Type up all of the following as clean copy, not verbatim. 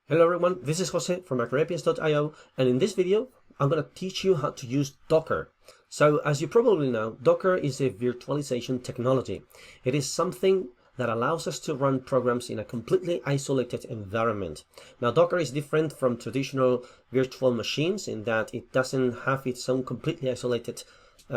Hello everyone, this is Jose from microapians.io, and in this video I'm going to teach you how to use Docker. So as you probably know, Docker is a virtualization technology. It is something that allows us to run programs in a completely isolated environment. Now Docker is different from traditional virtual machines in that it doesn't have its own completely isolated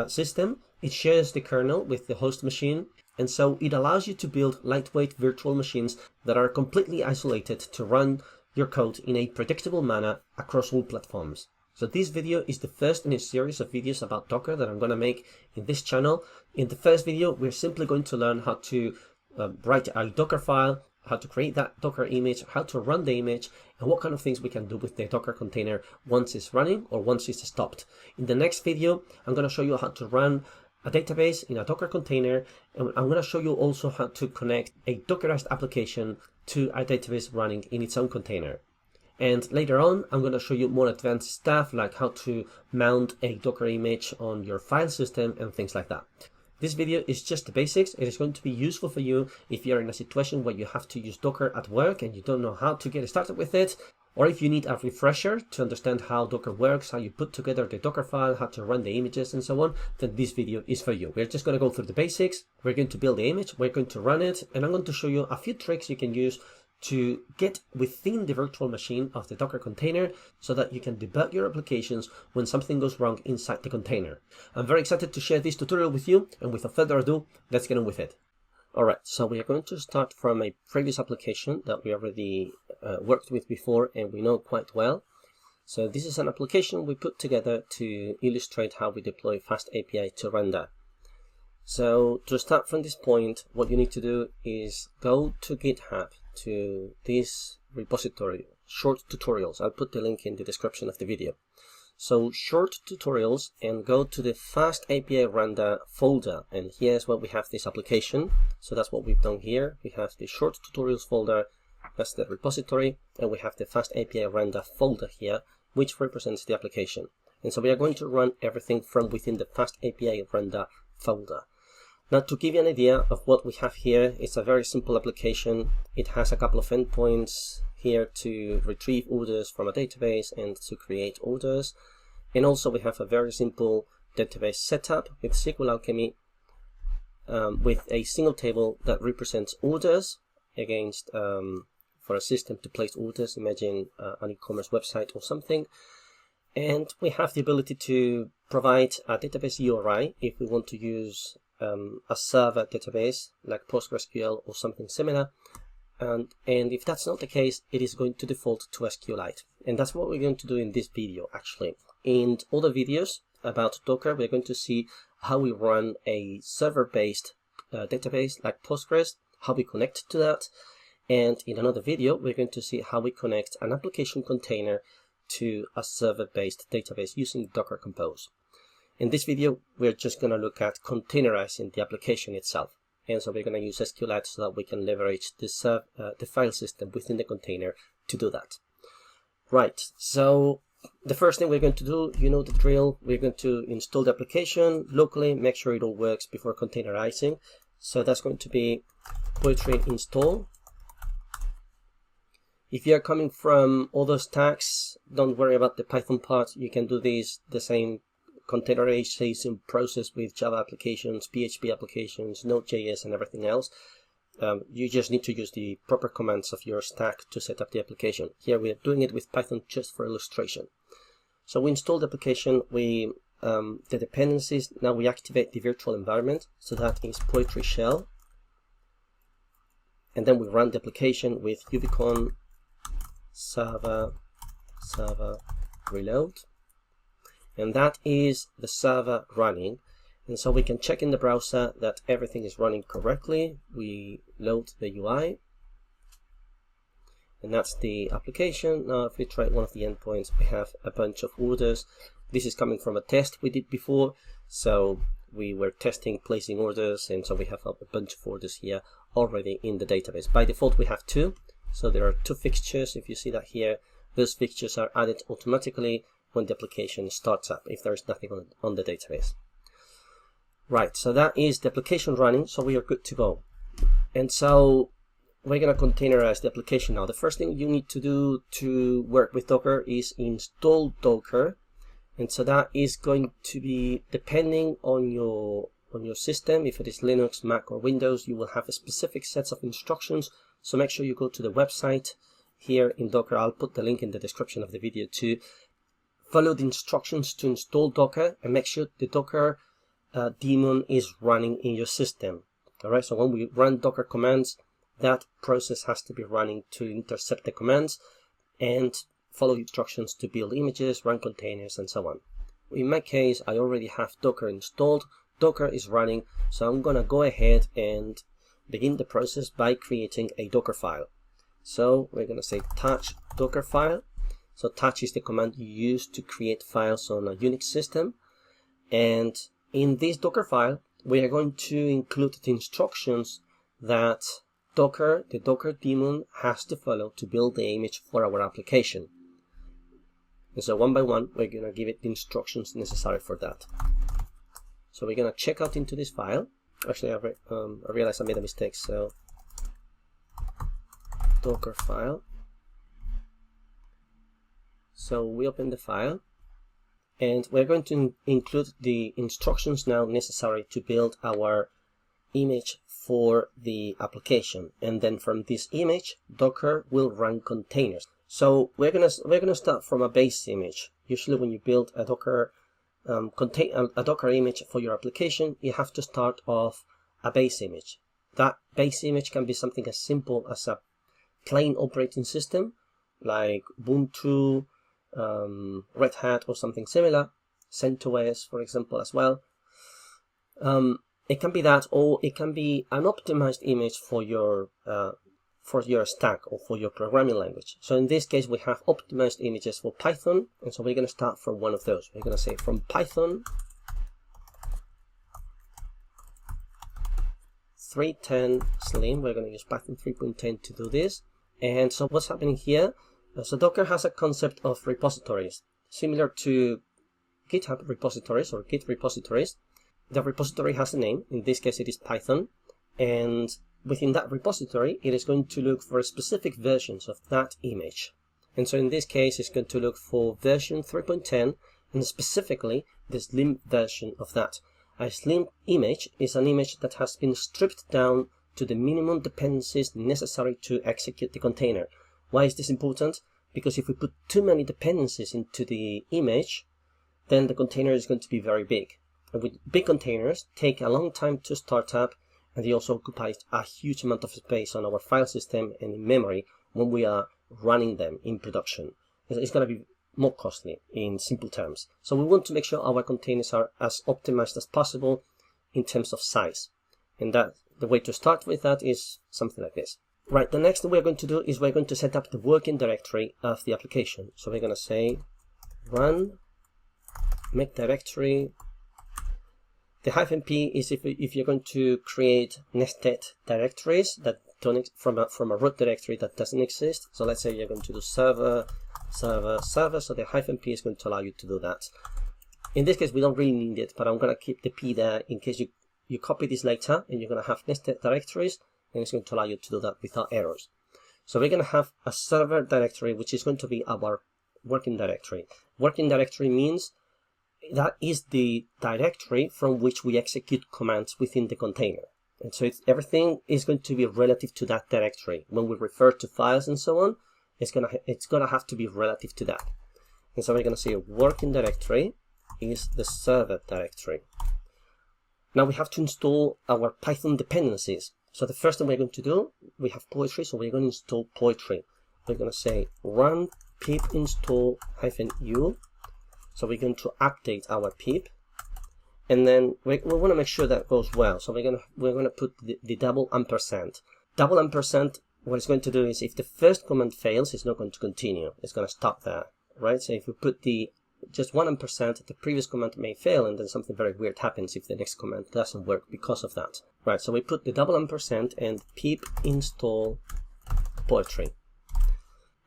system. It shares the kernel with the host machine, and so it allows you to build lightweight virtual machines that are completely isolated to run your code in a predictable manner across all platforms. So this video is the first in a series of videos about Docker that I'm going to make in this channel. In the first video, we're simply going to learn how to write a Dockerfile, how to create that Docker image, how to run the image, and what kind of things we can do with the Docker container once it's running or once it's stopped. In the next video, I'm going to show you how to run a database in a Docker container, and I'm going to show you also how to connect a Dockerized application to a database running in its own container. And later on, I'm going to show you more advanced stuff like how to mount a Docker image on your file system and things like that. This video is just the basics. It is going to be useful for you if you're in a situation where you have to use Docker at work and you don't know how to get started with it, or if you need a refresher to understand how Docker works, how you put together the Dockerfile, how to run the images and so on, then this video is for you. We're just going to go through the basics. We're going to build the image, we're going to run it, and I'm going to show you a few tricks you can use to get within the virtual machine of the Docker container so that you can debug your applications when something goes wrong inside the container. I'm very excited to share this tutorial with you, and without further ado, let's get on with it. Alright, so we are going to start from a previous application that we already worked with before and we know quite well. So this is an application we put together to illustrate how we deploy FastAPI to render. So to start from this point, what you need to do is go to GitHub, to this repository, short tutorials. I'll put the link in the description of the video. So short tutorials, and go to the FastAPI render folder, and here's where we have this application. So that's what we've done here. We have the short tutorials folder, that's the repository, and we have the FastAPI render folder here, which represents the application. And so we are going to run everything from within the FastAPI render folder. Now, to give you an idea of what we have here, it's a very simple application. It has a couple of endpoints here to retrieve orders from a database and to create orders. And also we have a very simple database setup with SQL Alchemy with a single table that represents orders against for a system to place orders. Imagine an e-commerce website or something. And we have the ability to provide a database URI if we want to use a server database like PostgreSQL or something similar. And if that's not the case, it is going to default to SQLite. And that's what we're going to do in this video, actually. In other videos about Docker, we're going to see how we run a server-based database like Postgres, how we connect to that. And in another video, we're going to see how we connect an application container to a server-based database using Docker Compose. In this video, we're just going to look at containerizing the application itself. And so we're going to use SQLite so that we can leverage the file system within the container to do that. Right, so the first thing we're going to do, you know the drill, we're going to install the application locally, make sure it all works before containerizing. So that's going to be poetry install. If you are coming from other stacks, don't worry about the Python part. You can do this the same containerization process with Java applications, PHP applications, Node.js, and everything else. You just need to use the proper commands of your stack to set up the application. Here we are doing it with Python just for illustration. So we install the application, the dependencies. Now we activate the virtual environment. So that is poetry shell. And then we run the application with ubicon server reload. And that is the server running. And so we can check in the browser that everything is running correctly. We load the UI. And that's the application. Now if we try one of the endpoints, we have a bunch of orders. This is coming from a test we did before. So we were testing placing orders, and so we have a bunch of orders here already in the database. By default we have two. So there are two fixtures. If you see that here, those fixtures are added automatically when the application starts up, if there is nothing on the database. Right, so that is the application running, so we are good to go. And so we're going to containerize the application now. The first thing you need to do to work with Docker is install Docker. And so that is going to be depending on your system. If it is Linux, Mac, or Windows, you will have a specific sets of instructions. So make sure you go to the website here in Docker. I'll put the link in the description of the video too. Follow the instructions to install Docker and make sure the Docker daemon is running in your system. Alright, so when we run Docker commands, that process has to be running to intercept the commands and follow instructions to build images, run containers, and so on. In my case, I already have Docker installed. Docker is running, so I'm going to go ahead and begin the process by creating a Dockerfile. So we're going to say touch Dockerfile. So touch is the command you use to create files on a Unix system. And in this Dockerfile, we are going to include the instructions that the Docker daemon has to follow to build the image for our application. And so one by one, we're going to give it the instructions necessary for that. So we're going to check out into this file. Actually, I realized I made a mistake. So Dockerfile. So we open the file, and we're going to include the instructions now necessary to build our image for the application. And then from this image, Docker will run containers. So we're gonna start from a base image. Usually, when you build a Docker a Docker image for your application, you have to start off a base image. That base image can be something as simple as a plain operating system, like Ubuntu, Red Hat, or something similar. CentOS, for example, as well. It can be that, or it can be an optimized image for your stack or for your programming language. So in this case, we have optimized images for Python, and so we're going to start from one of those. We're going to say from Python 3.10 Slim. We're going to use Python 3.10 to do this. And so what's happening here? So Docker has a concept of repositories, similar to GitHub repositories or Git repositories. The repository has a name. In this case, it is Python. And within that repository, it is going to look for specific versions of that image. And so in this case, it's going to look for version 3.10, and specifically the Slim version of that. A Slim image is an image that has been stripped down to the minimum dependencies necessary to execute the container. Why is this important? Because if we put too many dependencies into the image, then the container is going to be very big. And with big containers, take a long time to start up, and they also occupy a huge amount of space on our file system and in memory when we are running them in production. It's going to be more costly in simple terms. So we want to make sure our containers are as optimized as possible in terms of size. And that the way to start with that is something like this. Right, the next thing we're going to do is we're going to set up the working directory of the application. So we're going to say run make directory. The -p is if you're going to create nested directories that don't from a root directory that doesn't exist. So let's say you're going to do server, server, server. So the -p is going to allow you to do that. In this case, we don't really need it, but I'm going to keep the p there in case you copy this later and you're going to have nested directories, and it's going to allow you to do that without errors. So we're going to have a server directory, which is going to be our working directory. Working directory means that is the directory from which we execute commands within the container. And so everything is going to be relative to that directory. When we refer to files and so on, it's gonna have to be relative to that. And so we're going to say working directory is the server directory. Now we have to install our Python dependencies. So the first thing we're going to do, we have Poetry, so we're going to install Poetry. We're going to say run pip install -u. So we're going to update our pip, and then we want to make sure that goes well. So we're going to put the double ampersand. Double ampersand, what it's going to do is if the first command fails, it's not going to continue. It's going to stop there, right? So if we put just 1 ampersand, the previous command may fail, and then something very weird happens if the next command doesn't work because of that. Right, so we put the double ampersand and pip install Poetry.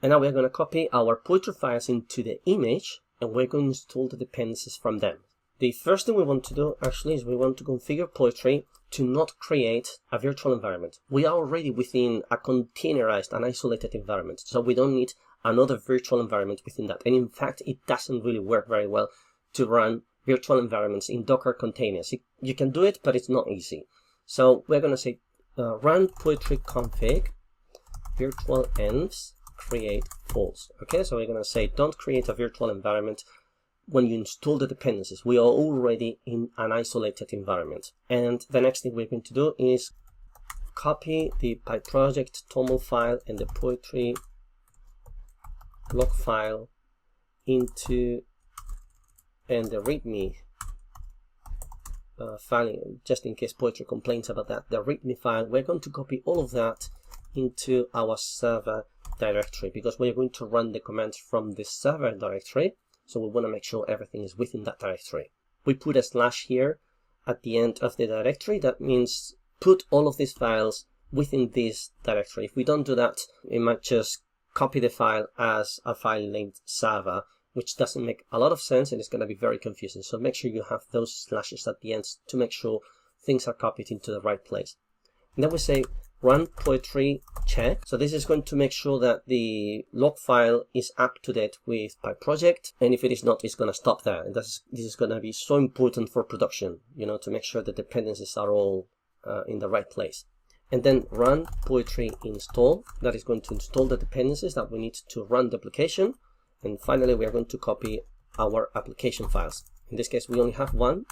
And now we're going to copy our Poetry files into the image, and we're going to install the dependencies from them. The first thing we want to do actually is we want to configure Poetry to not create a virtual environment. We are already within a containerized and isolated environment, so we don't need another virtual environment within that. And in fact, it doesn't really work very well to run virtual environments in Docker containers. You can do it, but it's not easy. So we're going to say run poetry config virtual envs create false. Okay, so we're going to say don't create a virtual environment when you install the dependencies. We are already in an isolated environment. And the next thing we're going to do is copy the PyProject toml file and the poetry log file into and the readme file, just in case poetry complains about that, the readme file. We're going to copy all of that into our server directory because we're going to run the commands from the server directory. So we want to make sure everything is within that directory. We put a slash here at the end of the directory. That means put all of these files within this directory. If we don't do that, it might just copy the file as a file named server, which doesn't make a lot of sense and it's going to be very confusing. So make sure you have those slashes at the end to make sure things are copied into the right place. And then we say run poetry check. So this is going to make sure that the log file is up to date with PyProject, and if it is not, it's going to stop there. And this is going to be so important for production, you know, to make sure the dependencies are all in the right place. And then run poetry install. That is going to install the dependencies that we need to run the application. And finally, we are going to copy our application files. In this case, we only have one,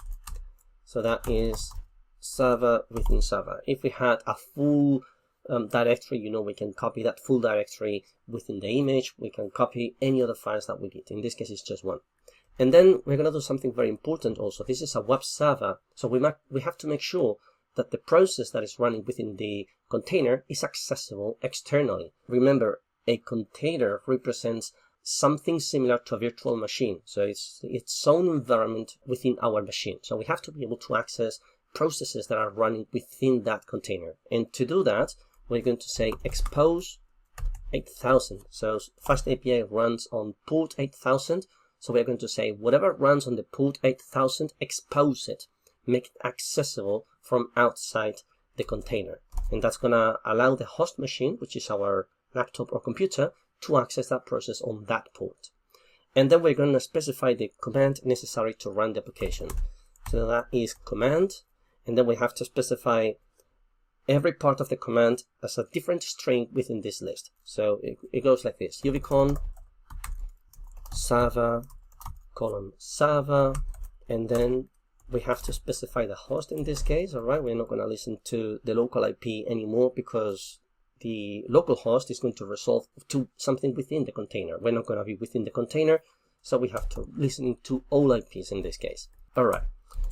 so that is server within server. If we had a full directory, you know, we can copy that full directory within the image. We can copy any other files that we need. In this case, it's just one. And then we're going to do something very important also. This is a web server, so we have to make sure that the process that is running within the container is accessible externally. Remember, a container represents something similar to a virtual machine, so it's its own environment within our machine. So we have to be able to access processes that are running within that container. And to do that, we're going to say expose 8000. So FastAPI runs on port 8000. So we're going to say whatever runs on the port 8000, expose it, make it accessible from outside the container. And that's going to allow the host machine, which is our laptop or computer, to access that process on that port. And then we're going to specify the command necessary to run the application. So that is command. And then we have to specify every part of the command as a different string within this list. So it goes like this: ubicon server server, and then we have to specify the host in this case. All right, we're not going to listen to the local IP anymore because the local host is going to resolve to something within the container. We're not going to be within the container, so we have to listen to all IPs in this case. All right,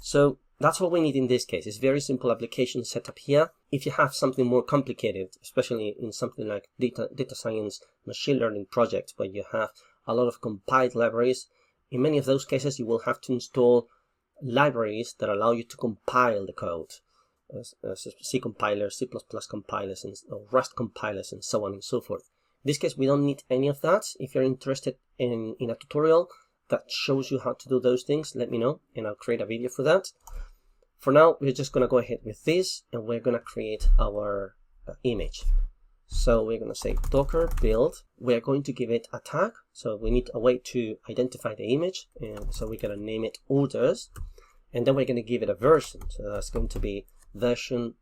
so that's all we need in this case. It's very simple application setup here. If you have something more complicated, especially in something like data science, machine learning projects, where you have a lot of compiled libraries, in many of those cases, you will have to install libraries that allow you to compile the code. C compilers, C++ compilers, and Rust compilers, and so on and so forth. In this case, we don't need any of that. If you're interested in a tutorial that shows you how to do those things, let me know, and I'll create a video for that. For now, we're just going to go ahead with this, and we're going to create our image. So we're going to say Docker build. We're going to give it a tag. So we need a way to identify the image, and so we're going to name it orders, and then we're going to give it a version. So that's going to be version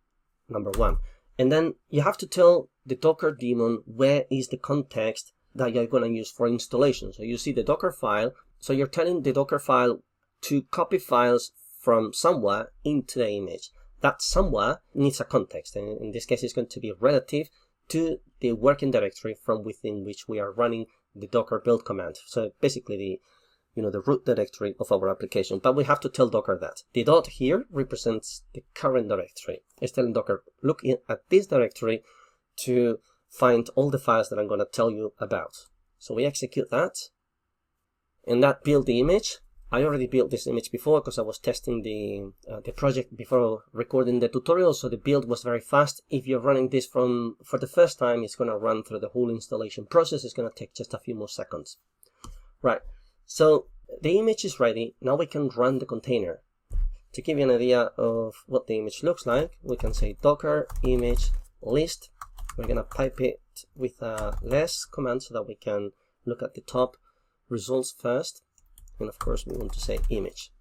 number 1. And then you have to tell the Docker daemon where is the context that you're going to use for installation. So you see the Dockerfile. So you're telling the Dockerfile to copy files from somewhere into the image. That somewhere needs a context, and in this case it's going to be relative to the working directory from within which we are running the Docker build command. So basically the root directory of our application, but we have to tell Docker that. The dot here represents the current directory. It's telling Docker, look at this directory to find all the files that I'm going to tell you about. So we execute that, and that build the image. I already built this image before because I was testing the project before recording the tutorial, so the build was very fast. If you're running this for the first time, it's going to run through the whole installation process. It's going to take just a few more seconds. Right, so the image is ready. Now we can run the container. To give you an idea of what the image looks like, we can say docker image list. We're going to pipe it with a less command so that we can look at the top results first. And of course, we want to say image.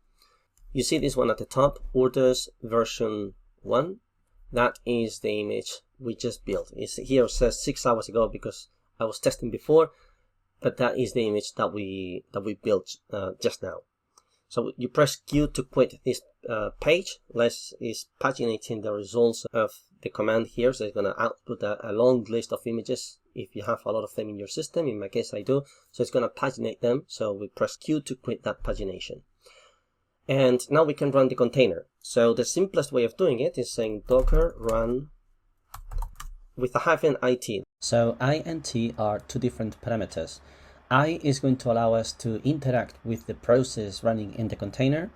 You see this one at the top, orders version 1. That is the image we just built. Here says 6 hours ago because I was testing before, but that is the image that we built just now. So you press Q to quit this page. Let's is paginating the results of the command here. So it's going to output a long list of images if you have a lot of them in your system. In my case, I do. So it's going to paginate them. So we press Q to quit that pagination. And now we can run the container. So the simplest way of doing it is saying docker run with a -it. So I and t are two different parameters. I is going to allow us to interact with the process running in the container,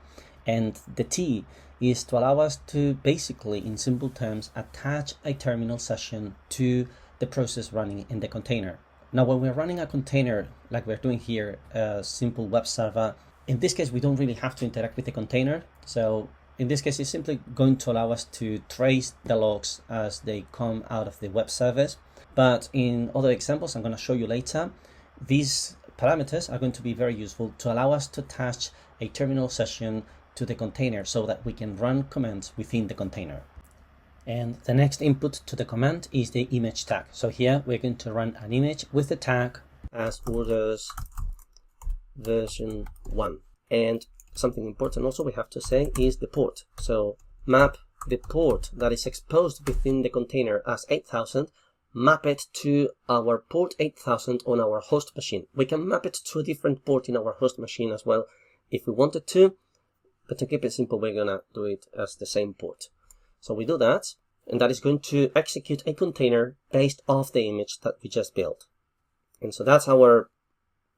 and the T is to allow us to basically, in simple terms, attach a terminal session to the process running in the container. Now, when we're running a container like we're doing here, a simple web server, in this case, we don't really have to interact with the container. So in this case, it's simply going to allow us to trace the logs as they come out of the web service. But in other examples I'm going to show you later, these parameters are going to be very useful to allow us to attach a terminal session to the container so that we can run commands within the container. And the next input to the command is the image tag. So here we're going to run an image with the tag as orders version 1. And something important also we have to say is the port. So map the port that is exposed within the container as 8000, map it to our port 8000 on our host machine. We can map it to a different port in our host machine as well if we wanted to, but to keep it simple, we're gonna do it as the same port. So we do that, and that is going to execute a container based off the image that we just built. And so that's our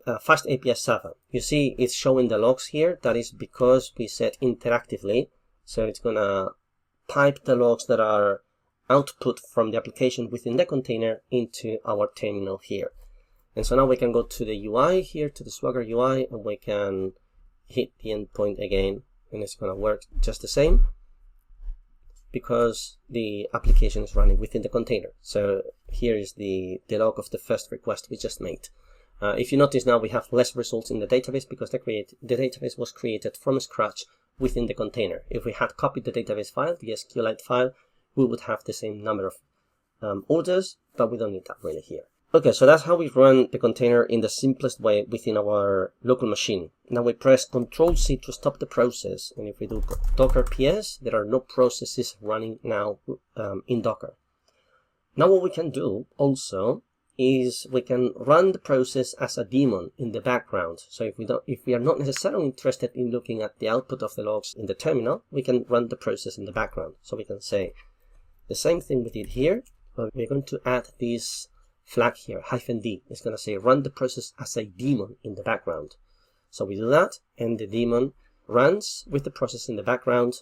FastAPI server. You see it's showing the logs here. That is because we set interactively, so it's gonna pipe the logs that are output from the application within the container into our terminal here. And so now we can go to the UI here, to the Swagger UI, and we can hit the endpoint again, and it's going to work just the same because the application is running within the container. So here is the log of the first request we just made. If you notice now we have less results in the database because the database was created from scratch within the container. If we had copied the database file, the SQLite file, we would have the same number of orders, but we don't need that really here. Okay, so that's how we run the container in the simplest way within our local machine. Now we press Ctrl+C to stop the process, and if we do docker ps, there are no processes running now in Docker. Now what we can do also is we can run the process as a daemon in the background. So if we are not necessarily interested in looking at the output of the logs in the terminal, we can run the process in the background. So we can say the same thing we did here, but we're going to add this flag here, -d. It's going to say run the process as a daemon in the background. So we do that, and the daemon runs with the process in the background,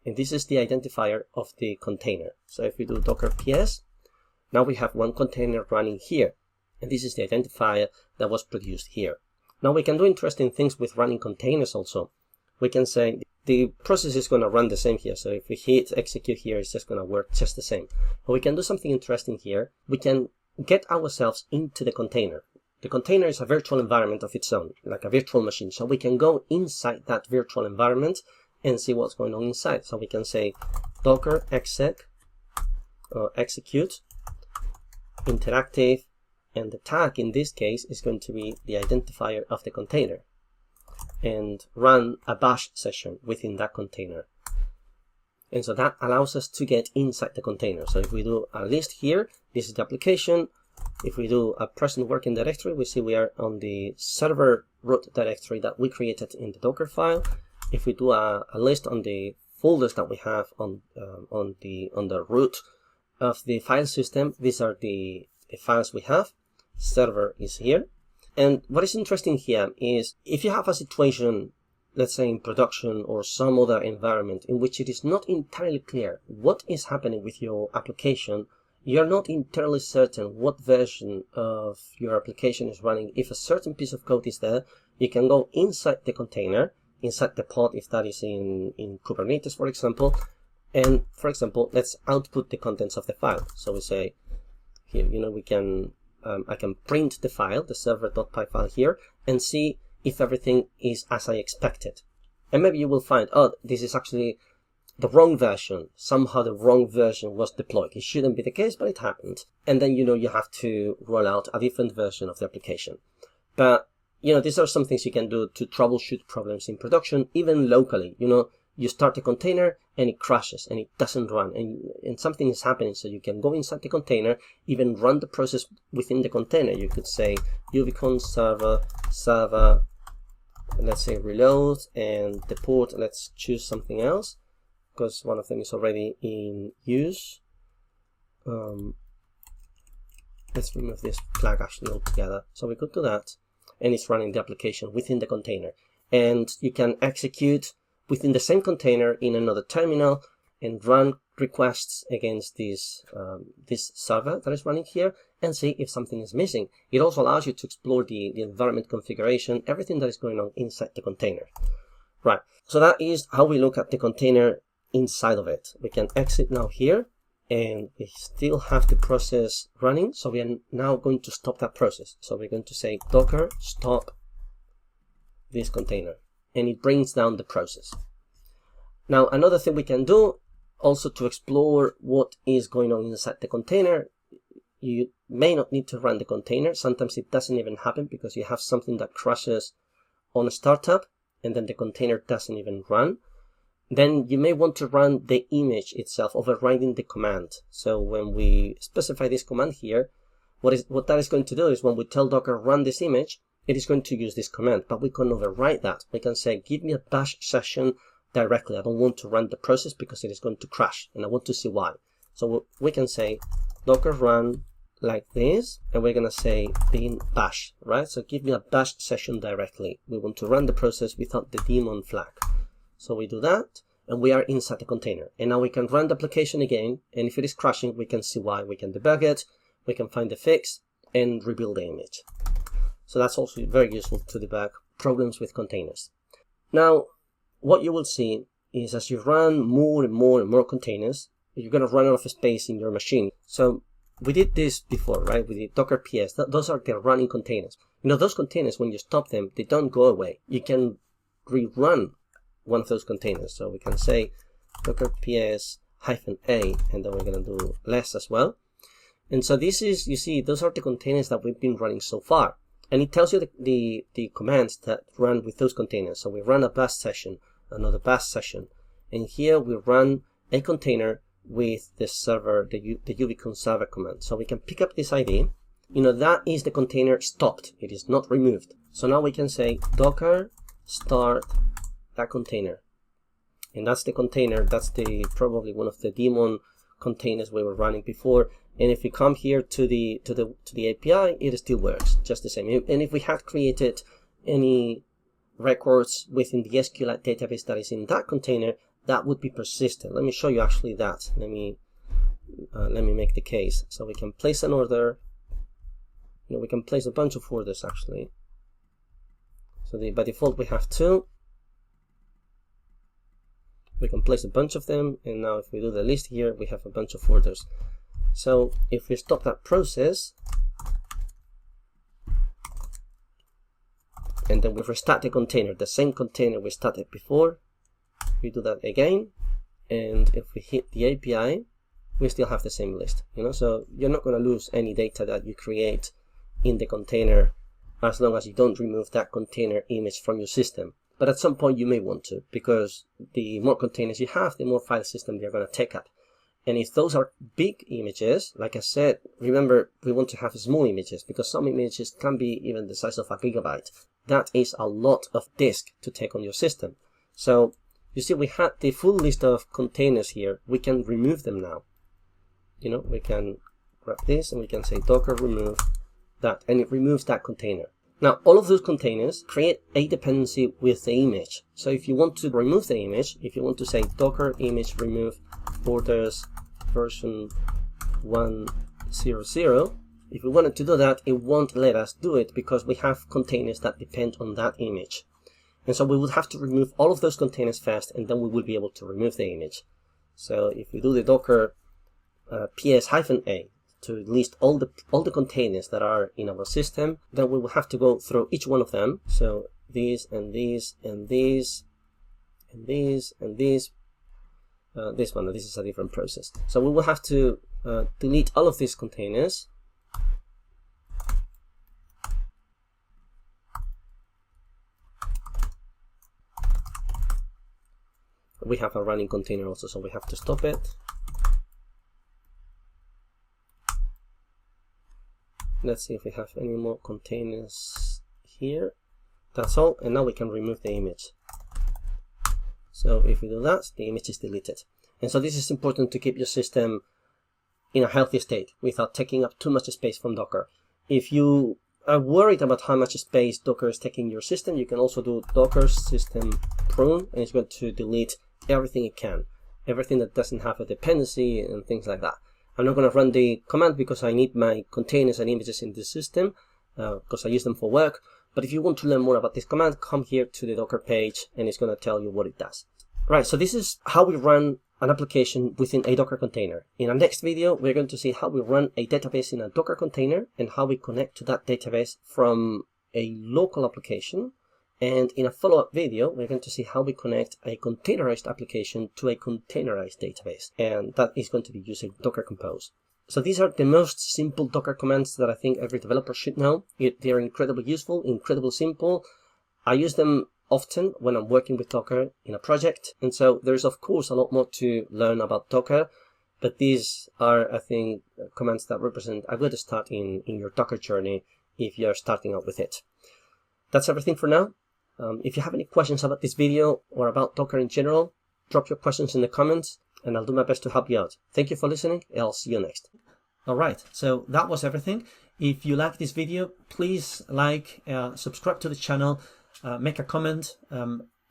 and this is the identifier of the container. So if we do docker ps, now we have one container running here, and this is the identifier that was produced here. Now we can do interesting things with running containers also. We can say the process is going to run the same here. So if we hit execute here, it's just going to work just the same. But we can do something interesting here. We can get ourselves into the container. The container is a virtual environment of its own, like a virtual machine. So we can go inside that virtual environment and see what's going on inside. So we can say docker exec or execute interactive, and the tag in this case is going to be the identifier of the container, and run a bash session within that container. And so that allows us to get inside the container. So if we do a list here, this is the application. If we do a present working directory, we see we are on the server root directory that we created in the Dockerfile. If we do a list on the folders that we have on the root of the file system, these are the files we have. Server is here. And what is interesting here is if you have a situation, let's say in production or some other environment in which it is not entirely clear what is happening with your application, you're not entirely certain what version of your application is running. If a certain piece of code is there, you can go inside the container, inside the pod if that is in Kubernetes, for example. And for example, let's output the contents of the file. So we say here, we can, I can print the file, the server.py file here, and see if everything is as I expected. And maybe you will find, oh, this is actually the wrong version. Somehow the wrong version was deployed. It shouldn't be the case, but it happened. And then, you have to roll out a different version of the application. But, these are some things you can do to troubleshoot problems in production, even locally. You start a container and it crashes and it doesn't run and something is happening. So you can go inside the container, even run the process within the container. You could say ubicon server, let's say reload, and the port, let's choose something else because one of them is already in use. Let's remove this flag actually altogether. So we could do that, and it's running the application within the container. And you can execute within the same container in another terminal and run requests against this server that is running here and see if something is missing. It also allows you to explore the environment configuration, everything that is going on inside the container. Right, so that is how we look at the container inside of it. We can exit now here, and we still have the process running, so we are now going to stop that process. So we're going to say docker stop this container, and it brings down the process. Now, another thing we can do also to explore what is going on inside the container, you may not need to run the container. Sometimes it doesn't even happen because you have something that crashes on a startup and then the container doesn't even run. Then you may want to run the image itself, overriding the command. So when we specify this command here, what that is going to do is when we tell Docker run this image, it is going to use this command, but we can override that. We can say, give me a bash session directly. I don't want to run the process because it is going to crash and I want to see why. So we can say Docker run like this, and we're going to say bin bash, right? So give me a bash session directly. We want to run the process without the daemon flag. So we do that, and we are inside the container. And now we can run the application again, and if it is crashing, we can see why. We can debug it, we can find the fix, and rebuild the image. So that's also very useful to debug problems with containers. Now, what you will see is as you run more and more and more containers, you're going to run out of space in your machine. So we did this before, right? We did Docker PS. Those are the running containers. Those containers, when you stop them, they don't go away. You can rerun one of those containers. So we can say Docker PS -a, and then we're going to do less as well. And so this is, you see, those are the containers that we've been running so far. And it tells you the commands that run with those containers. So we run a bash session, another bash session. And here we run a container with the server, the ubicon server command. So we can pick up this ID. That is the container stopped. It is not removed. So now we can say Docker start that container. And that's the container. That's probably one of the daemon containers we were running before. And if we come here to the API, it still works just the same. And if we had created any records within the SQLite database that is in that container, that would be persistent. Let me show you actually that. Let me make the case. So we can place an order. We can place a bunch of orders actually. So by default we have 2. We can place a bunch of them, and now if we do the list here, we have a bunch of orders. So if we stop that process, and then we restart the container, the same container we started before, we do that again, and if we hit the API, we still have the same list. So you're not going to lose any data that you create in the container as long as you don't remove that container image from your system. But at some point you may want to, because the more containers you have, the more file system you're going to take up. And if those are big images, like I said, remember we want to have small images because some images can be even the size of a gigabyte. That is a lot of disk to take on your system. So you see we had the full list of containers here. We can remove them now. We can grab this and we can say Docker remove that, and it removes that container. Now, all of those containers create a dependency with the image. So if you want to remove the image, if you want to say Docker image remove orders version 100, if we wanted to do that, it won't let us do it because we have containers that depend on that image. And so we would have to remove all of those containers first, and then we will be able to remove the image. So if we do the docker ps-a to list all the containers that are in our system, then we will have to go through each one of them. So these and these and these and these and these. This one, this is a different process. So we will have to delete all of these containers. We have a running container also, so we have to stop it. Let's see if we have any more containers here. That's all, and now we can remove the image. So if we do that, the image is deleted. And so this is important to keep your system in a healthy state without taking up too much space from Docker. If you are worried about how much space Docker is taking in your system, you can also do docker system prune, and it's going to delete everything it can, everything that doesn't have a dependency and things like that. I'm not going to run the command because I need my containers and images in the system because I use them for work. But if you want to learn more about this command, come here to the Docker page and it's going to tell you what it does. Right, so this is how we run an application within a Docker container. In our next video, we're going to see how we run a database in a Docker container and how we connect to that database from a local application. And in a follow-up video, we're going to see how we connect a containerized application to a containerized database. And that is going to be using Docker Compose. So these are the most simple Docker commands that I think every developer should know. They're incredibly useful, incredibly simple. I use them often when I'm working with Docker in a project. And so there's, of course, a lot more to learn about Docker. But these are, I think, commands that represent a good start in your Docker journey if you're starting out with it. That's everything for now. If you have any questions about this video or about Docker in general, drop your questions in the comments and I'll do my best to help you out. Thank you for listening. I'll see you next. Alright, so that was everything. If you like this video, please like, subscribe to the channel, make a comment.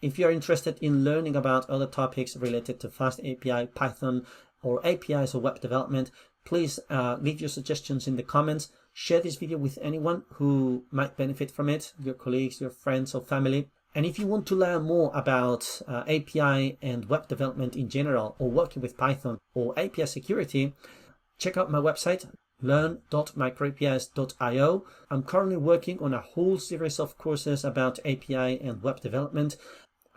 If you're interested in learning about other topics related to FastAPI, Python, or APIs or web development, please leave your suggestions in the comments. Share this video with anyone who might benefit from it, your colleagues, your friends or family. And if you want to learn more about API and web development in general, or working with Python or API security, check out my website, learn.microapis.io. I'm currently working on a whole series of courses about API and web development.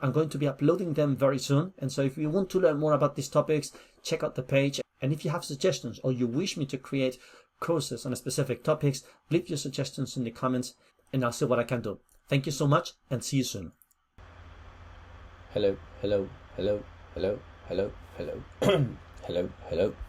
I'm going to be uploading them very soon. And so if you want to learn more about these topics, check out the page. And if you have suggestions or you wish me to create courses on specific topics, leave your suggestions in the comments and I'll see what I can do. Thank you so much and see you soon. Hello, hello, hello, hello, hello, hello, hello, hello.